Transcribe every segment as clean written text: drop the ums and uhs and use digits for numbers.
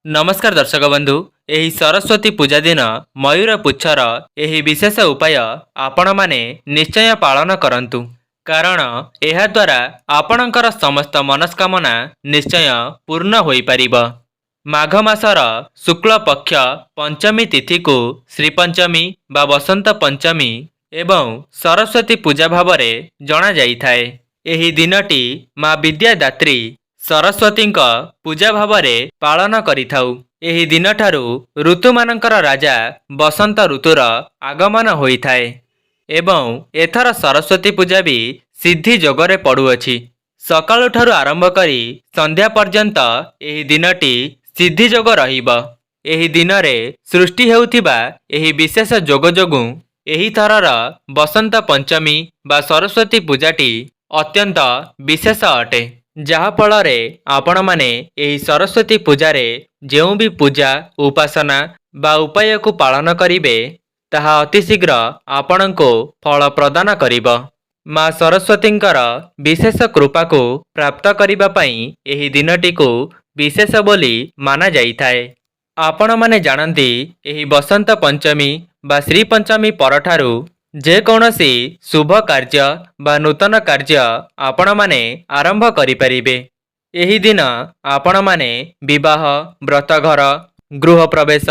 नमस्कार दर्शक बंधु। एही सरस्वती पूजा दिन मयूर पुच्छर एही विशेष उपाय आपण माने निश्चय पालन करंतु, कारण एहा द्वारा आपणकर समस्त मनस्कामना निश्चय पूर्ण होई परिबा। माघ मासर शुक्ल पक्ष पंचमी तिथि को श्री पंचमी बा बसंत पंचमी एवं सरस्वती पूजा भावरे जना जाइथाए। एही दिनटी माँ विद्यादात्री सरस्वती पूजा भावरे पालन करिथाउ। एही दिन ठारू ऋतुमानंकर राजा बसंत ऋतुर आगमन होइथाए एवं एथर सरस्वती पूजा भी सिद्धि जोगरे पड़ुअछि। सकाळु ठारू आरंभ करी संध्या पर्यंत एही दिनटी सिद्धि जोग रहिबा। एही दिनरे सृष्टि हेउथिबा एही विशेष जोग जोगु एही थरर बसंत पंचमी बा सरस्वती पूजाटी अत्यंत विशेष अटे। जहा फलरे आपण माने एही सरस्वती पूजारे जेउ भी पूजा उपासना बा उपाय को पालन करिवे ताहा अति शीघ्र आपणको फल प्रदान करिबो। माँ सरस्वतींकर विशेष कृपा को प्राप्त करिबा पई एही दिनटी को विशेष बोली माना जाइथाए। आपण माने जानती एही बसंत पंचमी बा श्री पंचमी परठारू जे कौनसी शुभ कार्य बा नूतन कार्य आपण माने आरंभ करि परिबे। एही दिन आपण माने विवाह व्रतघर गृह प्रवेश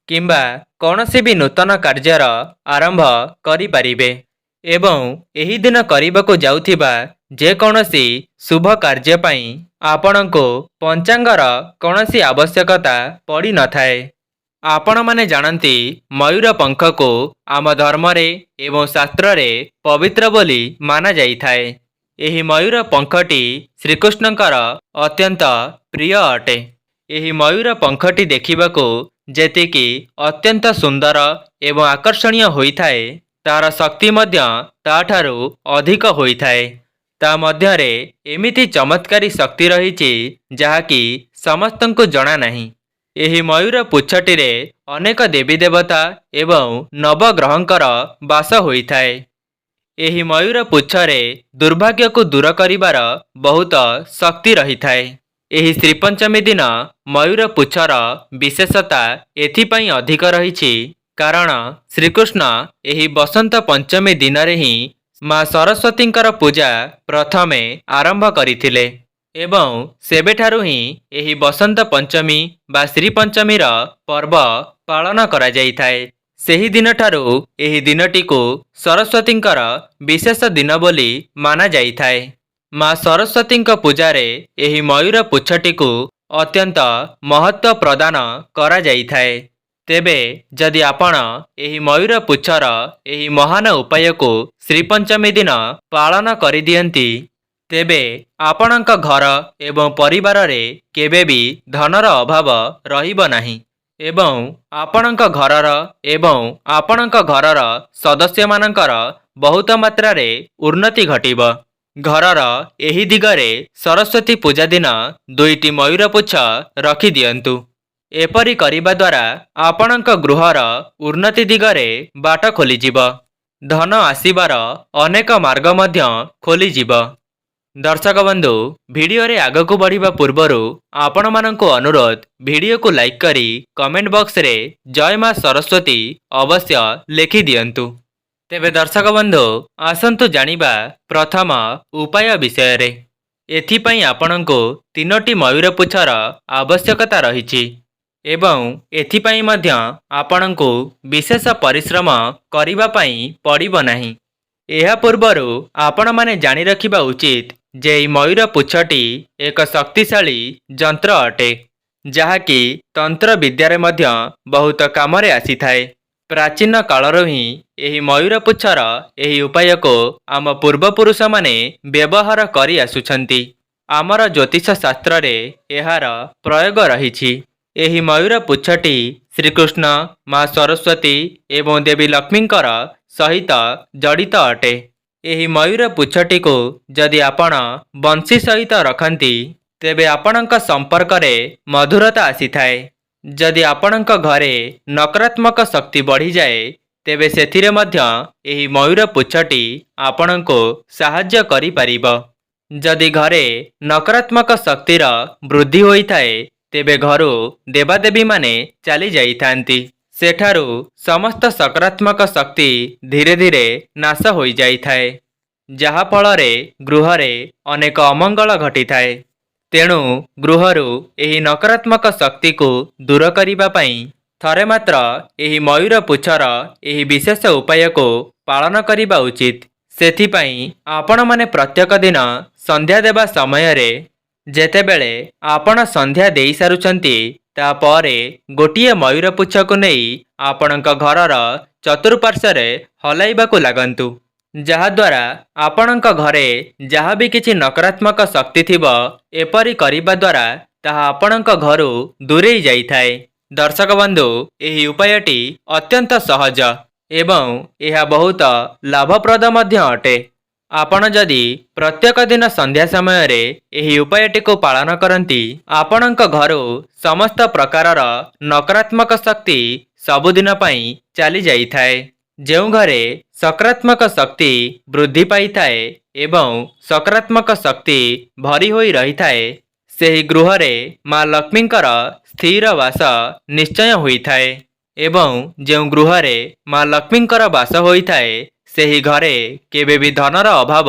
किंबा कौनसी भी नूतन कार्यर आरंभ करि परिबे एवं एही दिन करिबाको जाउथिबा जे कौनसी शुभ कार्य पई आपणको पंचांगर कौनसी आवश्यकता पड़ी न थाए। आपण माने जानती मयूर पंख को आम धर्म रे एवं शास्त्र रे पवित्र बोली माना जाइथाए। एही मयूर पंखटी श्रीकृष्णकर अत्यंत प्रिय अटे। एही मयूर पंखटी देखिबाको जेतिकी अत्यंत सुंदर एवं आकर्षणीय होइथाए तार शक्ति मध्य ताठारू अधिक होइथाए। ता मध्यरे एमिति चमत्कारी शक्ति रहिछि जाहाकी समस्तंको जଣା नाही। एही मयूर पुच्छटीरे अनेक देवी देवता एवं नवग्रहंकर वास होइथाए। एही मयूर पुच्छरे दुर्भाग्य को दूर करिवार बहुत शक्ति रहिथाए। एही श्री पंचमी दिन मयूर पुच्छर विशेषता एथिपई अधिक रहिछि कारण श्रीकृष्ण एही बसंत पंचमी दिन रे ही माँ सरस्वतींकर पूजा प्रथमे आरंभ करिथिले एवं सेबेठारू ही एही बसंत पंचमी बा श्री पंचमीर पर्व पालन करा जाइथाए। सेही दिन ठारू एही दिनटी को सरस्वतींकर विशेष दिन बोली माना जाइथाए। माँ सरस्वतींक पूजारे एही मयूर पुच्छटी को अत्यंत महत्व प्रदान करा जाइथाए। तेबे जदि आपण एही मयूर पुच्छर एही महान उपाय को श्री पंचमी दिन पालन करि दियंती तेबे आपणक घर एवं परिवार रे केबे भी धनर अभाव रहिब नाही एवं आपणक घरर एवं आपणक घरर सदस्य मानकर बहुत मात्रा रे उन्नति घटिब। घरर एही दिगरे सरस्वती पूजा दिन दुईटी मयूर पुच्छ रखि दियंतु। एपरि करिबा द्वारा आपणक गृहर उन्नति दिगरे बाट खोलिजिब। धन आसीबार अनेक मार्ग मध्य खोलिजिब। दर्शक बंधु वीडियो रे आगको बढ़िबा पूर्वरु आपण माननको अनुरोध वीडियो को लाइक करी कमेंट बॉक्स रे जय मां सरस्वती अवश्य लिखि दियंतु। तेबे दर्शक बंधु आसंतु जानिबा प्रथम उपाय विषय रे। एथिपई आपणको तीनोटी मयूर पुच्छर आवश्यकता रहिछि एवं एथिपई मध्य आपणको विशेष परिश्रम करिबा पई पड़िबो नाही। एहा पूर्वरु आपण माने जानि रखिबा उचित जे मयूर पुच्छटी एक शक्तिशाली जंत्र अटे जहाकी तंत्र विद्यारे मध्य बहुत कामरे आसीथाए। प्राचीन कालरु ही एही मयूर पुच्छर एही उपाय को आम पूर्वपुरुष माने व्यवहार करि आसुछंती। आमर ज्योतिष शास्त्र रे एहार प्रयोग रहिछि। एही मयूर पुच्छटी श्रीकृष्ण माँ सरस्वती एवं देवी लक्ष्मींकर सहित जड़ित अटे। एही मयूर पुच्छटी को जदि आपण बंशी सहित रखंती तेबे आपणक संपर्क रे मधुरता आसीथाए। जदि आपणक घरे नकारात्मक शक्ति बढ़ी जाए तेबे सेथिरे मध्य एही मयूर पुच्छटी आपणको साहाय्य करि परिबो। जदि घरे नकारात्मक शक्तिर वृद्धि होइथाए ତେବେ ଘରୁ ଦେବାଦେବୀମାନେ ଚାଲି ଯାଇଥାନ୍ତି। ସେଠାରୁ ସମସ୍ତ ସକାରାତ୍ମକ ଶକ୍ତି ଧୀରେ ଧୀରେ ନାଶ ହୋଇଯାଇଥାଏ, ଯାହାଫଳରେ ଗୃହରେ ଅନେକ ଅମଙ୍ଗଳ ଘଟିଥାଏ। ତେଣୁ ଗୃହରୁ ଏହି ନକାରାତ୍ମକ ଶକ୍ତିକୁ ଦୂର କରିବା ପାଇଁ ଥରେ ମାତ୍ର ଏହି ମୟୂର ପୁଚ୍ଛର ଏହି ବିଶେଷ ଉପାୟକୁ ପାଳନ କରିବା ଉଚିତ। ସେଥିପାଇଁ ଆପଣମାନେ ପ୍ରତ୍ୟେକ ଦିନ ସନ୍ଧ୍ୟା ଦେବା ସମୟରେ ଯେତେବେଳେ ଆପଣ ସନ୍ଧ୍ୟା ଦେଇସାରୁଛନ୍ତି, ତାପରେ ଗୋଟିଏ ମୟୂର ପୁଚ୍ଛକୁ ନେଇ ଆପଣଙ୍କ ଘରର ଚତୁଃପାର୍ଶ୍ୱରେ ହଲାଇବାକୁ ଲାଗନ୍ତୁ, ଯାହାଦ୍ୱାରା ଆପଣଙ୍କ ଘରେ ଯାହା ବି କିଛି ନକାରାତ୍ମକ ଶକ୍ତି ଥିବ, ଏପରି କରିବା ଦ୍ୱାରା ତାହା ଆପଣଙ୍କ ଘରୁ ଦୂରେଇ ଯାଇଥାଏ। ଦର୍ଶକ ବନ୍ଧୁ, ଏହି ଉପାୟଟି ଅତ୍ୟନ୍ତ ସହଜ ଏବଂ ଏହା ବହୁତ ଲାଭପ୍ରଦ ମଧ୍ୟ ଅଟେ। ଆପଣ ଯଦି ପ୍ରତ୍ୟେକ ଦିନ ସନ୍ଧ୍ୟା ସମୟରେ ଏହି ଉପାୟଟିକୁ ପାଳନ କରନ୍ତି, ଆପଣଙ୍କ ଘରୁ ସମସ୍ତ ପ୍ରକାରର ନକାରାତ୍ମକ ଶକ୍ତି ସବୁଦିନ ପାଇଁ ଚାଲି ଯାଇଥାଏ। ଯେଉଁ ଘରେ ସକାରାତ୍ମକ ଶକ୍ତି ବୃଦ୍ଧି ପାଇଥାଏ ଏବଂ ସକାରାତ୍ମକ ଶକ୍ତି ଭରି ହୋଇ ରହିଥାଏ, ସେହି ଗୃହରେ ମା ଲକ୍ଷ୍ମୀଙ୍କର ସ୍ଥିର ବାସ ନିଶ୍ଚୟ ହୋଇଥାଏ। ଏବଂ ଯେଉଁ ଗୃହରେ ମା ଲକ୍ଷ୍ମୀଙ୍କର ବାସ ହୋଇଥାଏ, ସେହି ଘରେ କେବେ ବି ଧନର ଅଭାବ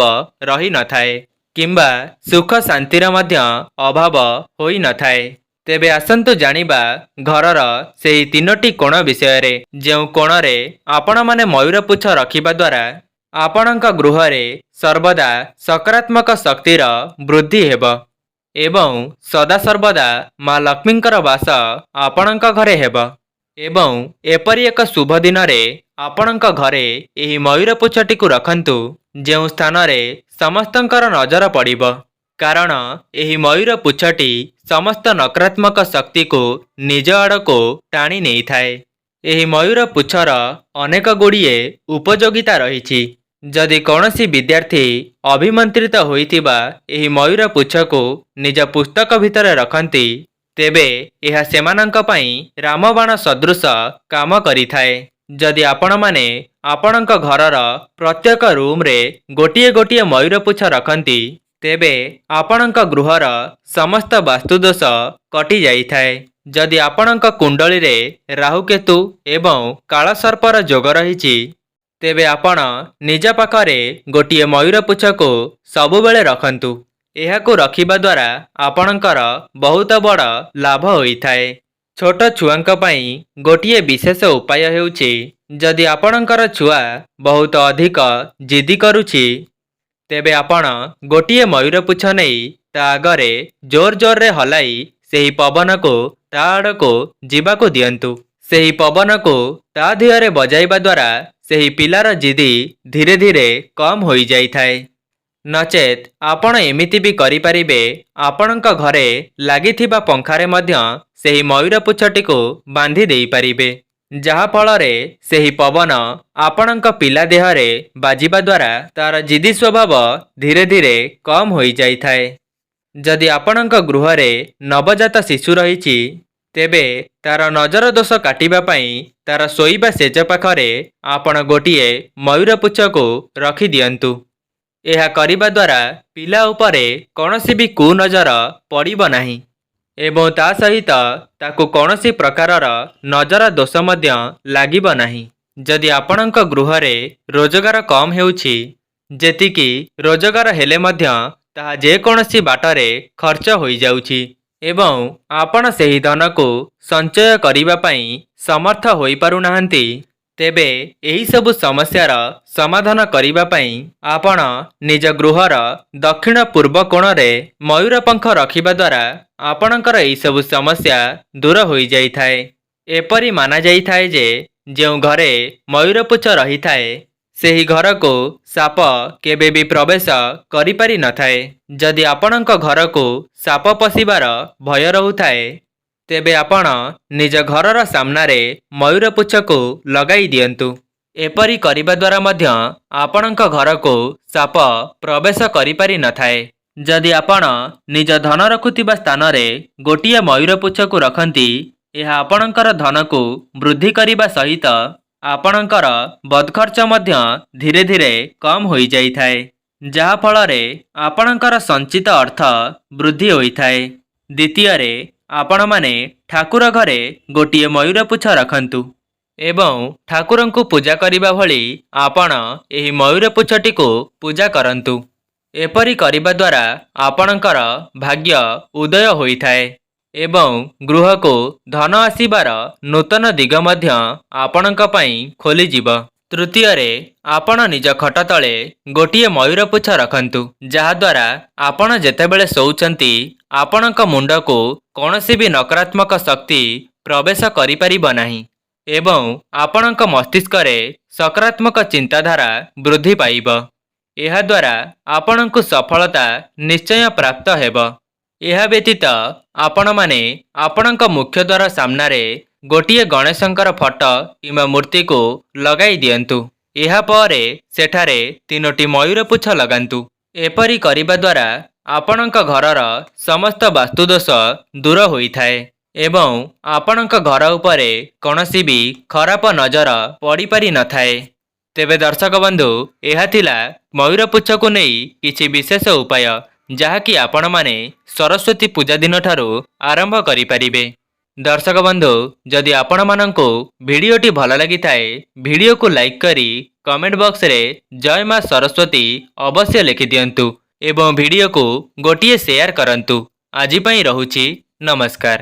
ରହିନଥାଏ କିମ୍ବା ସୁଖ ଶାନ୍ତିର ମଧ୍ୟ ଅଭାବ ହୋଇନଥାଏ। ତେବେ ଆସନ୍ତୁ ଜାଣିବା ଘରର ସେହି 3ଟି କୋଣ ବିଷୟରେ। ଯେଉଁ କୋଣରେ ଆପଣମାନେ ମୟୂର ପୁଚ୍ଛ ରଖିବା ଦ୍ୱାରା ଆପଣଙ୍କ ଗୃହରେ ସର୍ବଦା ସକାରାତ୍ମକ ଶକ୍ତିର ବୃଦ୍ଧି ହେବ ଏବଂ ସଦାସର୍ବଦା ମା ଲକ୍ଷ୍ମୀଙ୍କର ବାସ ଆପଣଙ୍କ ଘରେ ହେବ। ଏବଂ ଏପରି ଏକ ଶୁଭ ଦିନରେ ଆପଣଙ୍କ ଘରେ ଏହି ମୟୂର ପୁଚ୍ଛଟିକୁ ରଖନ୍ତୁ, ଯେଉଁ ସ୍ଥାନରେ ସମସ୍ତଙ୍କର ନଜର ପଡ଼ିବ, କାରଣ ଏହି ମୟୂର ପୁଚ୍ଛଟି ସମସ୍ତ ନକାରାତ୍ମକ ଶକ୍ତିକୁ ନିଜ ଆଡ଼କୁ ଟାଣି ନେଇଥାଏ। ଏହି ମୟୂର ପୁଚ୍ଛର ଅନେକ ଗୁଡ଼ିଏ ଉପଯୋଗିତା ରହିଛି। ଯଦି କୌଣସି ବିଦ୍ୟାର୍ଥୀ ଅଭିମନ୍ତ୍ରିତ ହୋଇଥିବା ଏହି ମୟୂର ପୁଚ୍ଛକୁ ନିଜ ପୁସ୍ତକ ଭିତରେ ରଖନ୍ତି, ତେବେ ଏହା ସେମାନଙ୍କ ପାଇଁ ରାମବାଣ ସଦୃଶ କାମ କରିଥାଏ। ଯଦି ଆପଣମାନେ ଆପଣଙ୍କ ଘରର ପ୍ରତ୍ୟେକ ରୁମ୍ରେ ଗୋଟିଏ ଗୋଟିଏ ମୟୂର ପୁଚ୍ଛ ରଖନ୍ତି, ତେବେ ଆପଣଙ୍କ ଗୃହର ସମସ୍ତ ବାସ୍ତୁଦୋଷ କଟି ଯାଇଥାଏ। ଯଦି ଆପଣଙ୍କ କୁଣ୍ଡଳୀରେ ରାହୁକେତୁ ଏବଂ କାଳସର୍ପର ଯୋଗ ରହିଛି, ତେବେ ଆପଣ ନିଜ ପାଖରେ ଗୋଟିଏ ମୟୂର ପୁଚ୍ଛକୁ ସବୁବେଳେ ରଖନ୍ତୁ। ଏହାକୁ ରଖିବା ଦ୍ୱାରା ଆପଣଙ୍କର ବହୁତ ବଡ଼ ଲାଭ ହୋଇଥାଏ। ଛୋଟ ଛୁଆଙ୍କ ପାଇଁ ଗୋଟିଏ ବିଶେଷ ଉପାୟ ହେଉଛି, ଯଦି ଆପଣଙ୍କର ଛୁଆ ବହୁତ ଅଧିକ ଜିଦି କରୁଛି, ତେବେ ଆପଣ ଗୋଟିଏ ମୟୂର ପୁଚ୍ଛ ନେଇ ତା ଆଗରେ ଜୋର ଜୋରରେ ହଲାଇ ସେହି ପବନକୁ ତା ଆଡ଼କୁ ଯିବାକୁ ଦିଅନ୍ତୁ। ସେହି ପବନକୁ ତା ଦେହରେ ବଜାଇବା ଦ୍ୱାରା ସେହି ପିଲାର ଜିଦି ଧୀରେ ଧୀରେ କମ୍ ହୋଇଯାଇଥାଏ। ନଚେତ୍ ଆପଣ ଏମିତି ବି କରିପାରିବେ, ଆପଣଙ୍କ ଘରେ ଲାଗିଥିବା ପଙ୍ଖାରେ ମଧ୍ୟ ସେହି ମୟୂର ପୁଚ୍ଛଟିକୁ ବାନ୍ଧି ଦେଇପାରିବେ, ଯାହାଫଳରେ ସେହି ପବନ ଆପଣଙ୍କ ପିଲା ଦେହରେ ବାଜିବା ଦ୍ୱାରା ତାର ଜିଦି ସ୍ୱଭାବ ଧୀରେ ଧୀରେ କମ୍ ହୋଇଯାଇଥାଏ। ଯଦି ଆପଣଙ୍କ ଗୃହରେ ନବଜାତ ଶିଶୁ ରହିଛି, ତେବେ ତାର ନଜର ଦୋଷ କାଟିବା ପାଇଁ ତାର ଶୋଇବା ଶେଯ ପାଖରେ ଆପଣ ଗୋଟିଏ ମୟୂର ପୁଚ୍ଛକୁ ରଖିଦିଅନ୍ତୁ। ଏହା କରିବା ଦ୍ୱାରା ପିଲା ଉପରେ କୌଣସି ବି କୁନଜର ପଡ଼ିବ ନାହିଁ ଏବଂ ତା ସହିତ ତାକୁ କୌଣସି ପ୍ରକାରର ନଜର ଦୋଷ ମଧ୍ୟ ଲାଗିବ ନାହିଁ। ଯଦି ଆପଣଙ୍କ ଗୃହରେ ରୋଜଗାର କମ୍ ହେଉଛି, ଯେତିକି ରୋଜଗାର ହେଲେ ମଧ୍ୟ ତାହା ଯେକୌଣସି ବାଟରେ ଖର୍ଚ୍ଚ ହୋଇଯାଉଛି ଏବଂ ଆପଣ ସେହି ଧନକୁ ସଞ୍ଚୟ କରିବା ପାଇଁ ସମର୍ଥ ହୋଇପାରୁନାହାନ୍ତି, ତେବେ ଏହିସବୁ ସମସ୍ୟାର ସମାଧାନ କରିବା ପାଇଁ ଆପଣ ନିଜ ଗୃହର ଦକ୍ଷିଣ ପୂର୍ବ କୋଣରେ ମୟୂର ପଙ୍ଖ ରଖିବା ଦ୍ୱାରା ଆପଣଙ୍କର ଏହିସବୁ ସମସ୍ୟା ଦୂର ହୋଇଯାଇଥାଏ। ଏପରି ମାନାଯାଇଥାଏ ଯେ ଯେଉଁ ଘରେ ମୟୂର ପୁଚ୍ଛ ରହିଥାଏ, ସେହି ଘରକୁ ସାପ କେବେ ବି ପ୍ରବେଶ କରିପାରିନଥାଏ। ଯଦି ଆପଣଙ୍କ ଘରକୁ ସାପ ପଶିବାର ଭୟ ରହୁଥାଏ, ତେବେ ଆପଣ ନିଜ ଘରର ସାମ୍ନାରେ ମୟୂର ପୁଚ୍ଛକୁ ଲଗାଇ ଦିଅନ୍ତୁ। ଏପରି କରିବା ଦ୍ୱାରା ମଧ୍ୟ ଆପଣଙ୍କ ଘରକୁ ସାପ ପ୍ରବେଶ କରିପାରିନଥାଏ। ଯଦି ଆପଣ ନିଜ ଧନ ରଖୁଥିବା ସ୍ଥାନରେ ଗୋଟିଏ ମୟୂର ପୁଚ୍ଛକୁ ରଖନ୍ତି, ଏହା ଆପଣଙ୍କର ଧନକୁ ବୃଦ୍ଧି କରିବା ସହିତ ଆପଣଙ୍କର ବଦଖର୍ଚ୍ଚ ମଧ୍ୟ ଧୀରେ ଧୀରେ କମ୍ ହୋଇଯାଇଥାଏ, ଯାହାଫଳରେ ଆପଣଙ୍କର ସଞ୍ଚିତ ଅର୍ଥ ବୃଦ୍ଧି ହୋଇଥାଏ। ଦ୍ୱିତୀୟରେ, ଆପଣମାନେ ଠାକୁର ଘରେ ଗୋଟିଏ ମୟୂର ପୁଚ୍ଛ ରଖନ୍ତୁ ଏବଂ ଠାକୁରଙ୍କୁ ପୂଜା କରିବା ଭଳି ଆପଣ ଏହି ମୟୂର ପୁଚ୍ଛଟିକୁ ପୂଜା କରନ୍ତୁ। ଏପରି କରିବା ଦ୍ୱାରା ଆପଣଙ୍କର ଭାଗ୍ୟ ଉଦୟ ହୋଇଥାଏ ଏବଂ ଗୃହକୁ ଧନ ଆସିବାର ନୂତନ ଦିଗ ମଧ୍ୟ ଆପଣଙ୍କ ପାଇଁ ଖୋଲିଯିବ। ତୃତୀୟରେ, ଆପଣ ନିଜ ଖଟ ତଳେ ଗୋଟିଏ ମୟୂର ପୁଚ୍ଛ ରଖନ୍ତୁ, ଯାହାଦ୍ୱାରା ଆପଣ ଯେତେବେଳେ ଶୋଉଛନ୍ତି ଆପଣଙ୍କ ମୁଣ୍ଡକୁ କୌଣସି ବି ନକାରାତ୍ମକ ଶକ୍ତି ପ୍ରବେଶ କରିପାରିବ ନାହିଁ ଏବଂ ଆପଣଙ୍କ ମସ୍ତିଷ୍କରେ ସକାରାତ୍ମକ ଚିନ୍ତାଧାରା ବୃଦ୍ଧି ପାଇବ। ଏହାଦ୍ୱାରା ଆପଣଙ୍କୁ ସଫଳତା ନିଶ୍ଚୟ ପ୍ରାପ୍ତ ହେବ। ଏହା ବ୍ୟତୀତ ଆପଣମାନେ ଆପଣଙ୍କ ମୁଖ୍ୟଦ୍ୱାର ସାମ୍ନାରେ ଗୋଟିଏ ଗଣେଶଙ୍କର ଫଟୋ କିମ୍ବା ମୂର୍ତ୍ତିକୁ ଲଗାଇ ଦିଅନ୍ତୁ। ଏହାପରେ ସେଠାରେ 3ଟି ମୟୂର ପୁଚ୍ଛ ଲଗାନ୍ତୁ। ଏପରି କରିବା ଦ୍ୱାରା ଆପଣଙ୍କ ଘରର ସମସ୍ତ ବାସ୍ତୁଦୋଷ ଦୂର ହୋଇଥାଏ ଏବଂ ଆପଣଙ୍କ ଘର ଉପରେ କୌଣସି ବି ଖରାପ ନଜର ପଡ଼ିପାରିନଥାଏ। ତେବେ ଦର୍ଶକ ବନ୍ଧୁ, ଏହା ଥିଲା ମୟୂର ପୁଚ୍ଛକୁ ନେଇ କିଛି ବିଶେଷ ଉପାୟ, ଯାହାକି ଆପଣମାନେ ସରସ୍ୱତୀ ପୂଜା ଦିନଠାରୁ ଆରମ୍ଭ କରିପାରିବେ। ଦର୍ଶକ ବନ୍ଧୁ, ଯଦି ଆପଣମାନଙ୍କୁ ଭିଡ଼ିଓଟି ଭଲ ଲାଗିଥାଏ, ଭିଡ଼ିଓକୁ ଲାଇକ୍ କରି କମେଣ୍ଟ ବକ୍ସରେ ଜୟ ମା ସରସ୍ୱତୀ ଅବଶ୍ୟ ଲେଖିଦିଅନ୍ତୁ ଏବଂ ଭିଡ଼ିଓକୁ ଗୋଟିଏ ସେୟାର କରନ୍ତୁ। ଆଜି ପାଇଁ ରହୁଛି, ନମସ୍କାର।